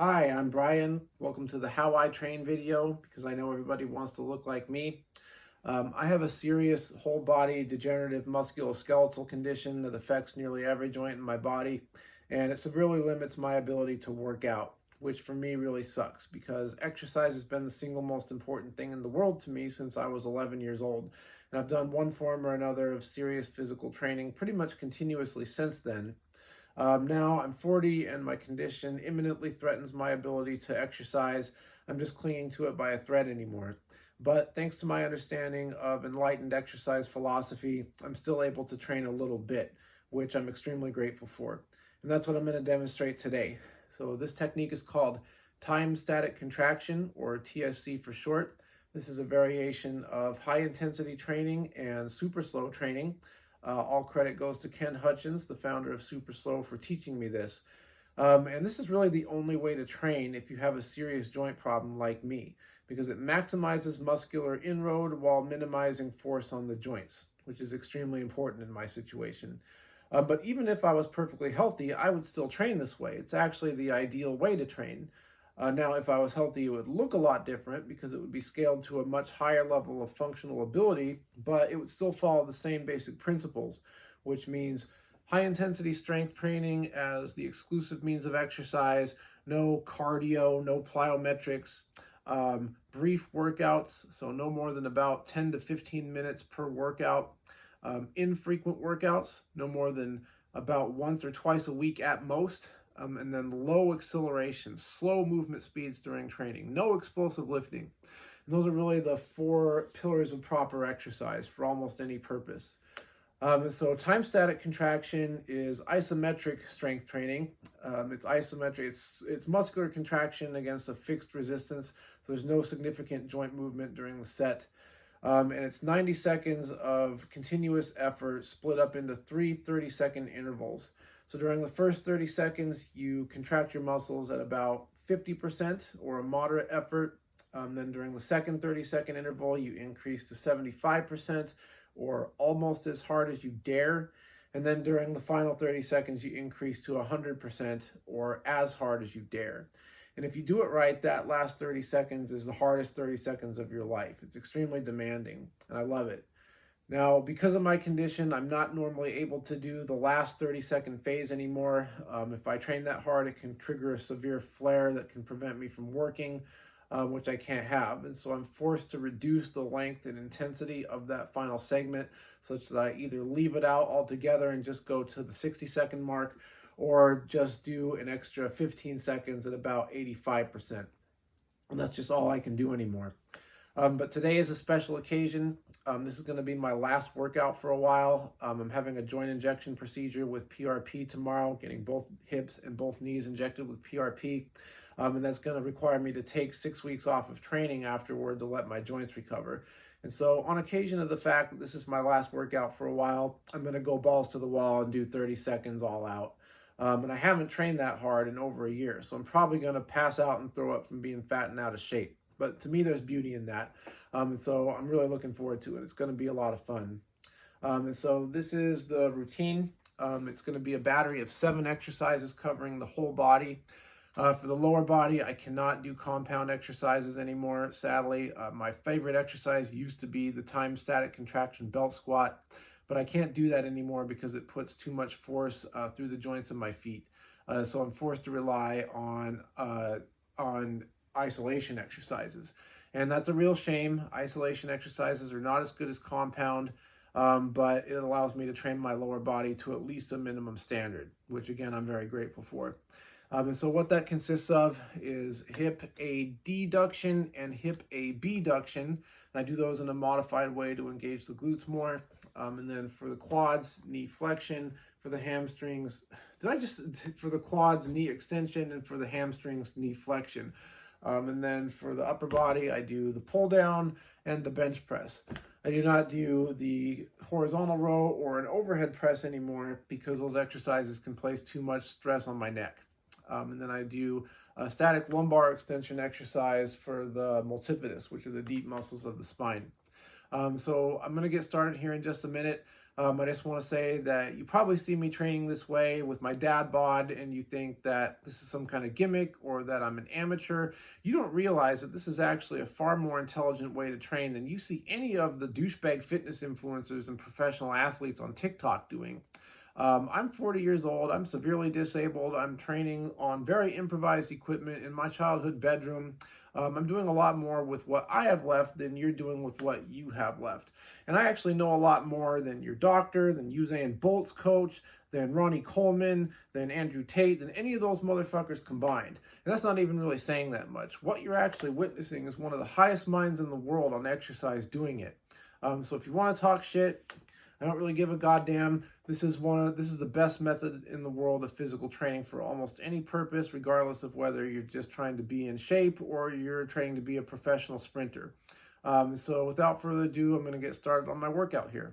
Hi, I'm Brian. Welcome to the How I Train video because I know everybody wants to look like me. I have a serious whole body degenerative musculoskeletal condition that affects nearly every joint in my body, and it severely limits my ability to work out, which for me really sucks because exercise has been the single most important thing in the world to me since I was 11 years old. And I've done one form or another of serious physical training pretty much continuously since then. Now I'm 40 and my condition imminently threatens my ability to exercise. I'm just clinging to it by a thread anymore. But thanks to my understanding of enlightened exercise philosophy, I'm still able to train a little bit, which I'm extremely grateful for. And that's what I'm going to demonstrate today. So this technique is called time static contraction, or TSC for short. This is a variation of high intensity training and super slow training. All credit goes to Ken Hutchins, the founder of Super Slow, for teaching me this. And this is really the only way to train if you have a serious joint problem like me, because it maximizes muscular inroad while minimizing force on the joints, which is extremely important in my situation. But even if I was perfectly healthy, I would still train this way. It's actually the ideal way to train. Now, if I was healthy, it would look a lot different because it would be scaled to a much higher level of functional ability, but it would still follow the same basic principles, which means high intensity strength training as the exclusive means of exercise, no cardio, no plyometrics, brief workouts, so no more than about 10 to 15 minutes per workout, infrequent workouts, no more than about once or twice a week at most, and then low acceleration, slow movement speeds during training, no explosive lifting. And those are really the four pillars of proper exercise for almost any purpose. And so time static contraction is isometric strength training. It's isometric, it's muscular contraction against a fixed resistance. So there's no significant joint movement during the set. And it's 90 seconds of continuous effort split up into three 30-second intervals. So during the first 30 seconds, you contract your muscles at about 50% or a moderate effort. Then during the second 30-second interval, you increase to 75% or almost as hard as you dare. And then during the final 30 seconds, you increase to 100% or as hard as you dare. And if you do it right, that last 30 seconds is the hardest 30 seconds of your life. It's extremely demanding, and I love it. Now, because of my condition, I'm not normally able to do the last 30-second phase anymore. If I train that hard, it can trigger a severe flare that can prevent me from working, which I can't have. And so I'm forced to reduce the length and intensity of that final segment such that I either leave it out altogether and just go to the 60-second mark, or just do an extra 15 seconds at about 85%. And that's just all I can do anymore. But today is a special occasion. This is going to be my last workout for a while. I'm having a joint injection procedure with PRP tomorrow, getting both hips and both knees injected with PRP. And that's going to require me to take 6 weeks off of training afterward to let my joints recover. And so on occasion of the fact that this is my last workout for a while, I'm going to go balls to the wall and do 30 seconds all out. And I haven't trained that hard in over a year, so I'm probably going to pass out and throw up from being fat and out of shape. But to me, there's beauty in that. And so I'm really looking forward to it. It's going to be a lot of fun. And so this is the routine. It's going to be a battery of 7 exercises covering the whole body. For the lower body, I cannot do compound exercises anymore, sadly. My favorite exercise used to be the time static contraction belt squat, but I can't do that anymore because it puts too much force through the joints of my feet. So I'm forced to rely on isolation exercises. And that's a real shame. Isolation exercises are not as good as compound, but it allows me to train my lower body to at least a minimum standard, which again, I'm very grateful for. And so what that consists of is hip adduction and hip abduction. And I do those in a modified way to engage the glutes more. And then for the quads, knee flexion. For the hamstrings, for the quads, knee extension, and for the hamstrings, knee flexion. And then for the upper body, I do the pull down and the bench press. I do not do the horizontal row or an overhead press anymore because those exercises can place too much stress on my neck. And then I do a static lumbar extension exercise for the multifidus, which are the deep muscles of the spine. So I'm going to get started here in just a minute. I just want to say that you probably see me training this way with my dad bod, and you think that this is some kind of gimmick or that I'm an amateur. You don't realize that this is actually a far more intelligent way to train than you see any of the douchebag fitness influencers and professional athletes on TikTok doing. I'm 40 years old. I'm severely disabled. I'm training on very improvised equipment in my childhood bedroom. I'm doing a lot more with what I have left than you're doing with what you have left. And I actually know a lot more than your doctor, than Usain Bolt's coach, than Ronnie Coleman, than Andrew Tate, than any of those motherfuckers combined. And that's not even really saying that much. What you're actually witnessing is one of the highest minds in the world on exercise doing it. So if you want to talk shit, I don't really give a goddamn. This is the best method in the world of physical training for almost any purpose, regardless of whether you're just trying to be in shape or you're training to be a professional sprinter. So without further ado, I'm going to get started on my workout here.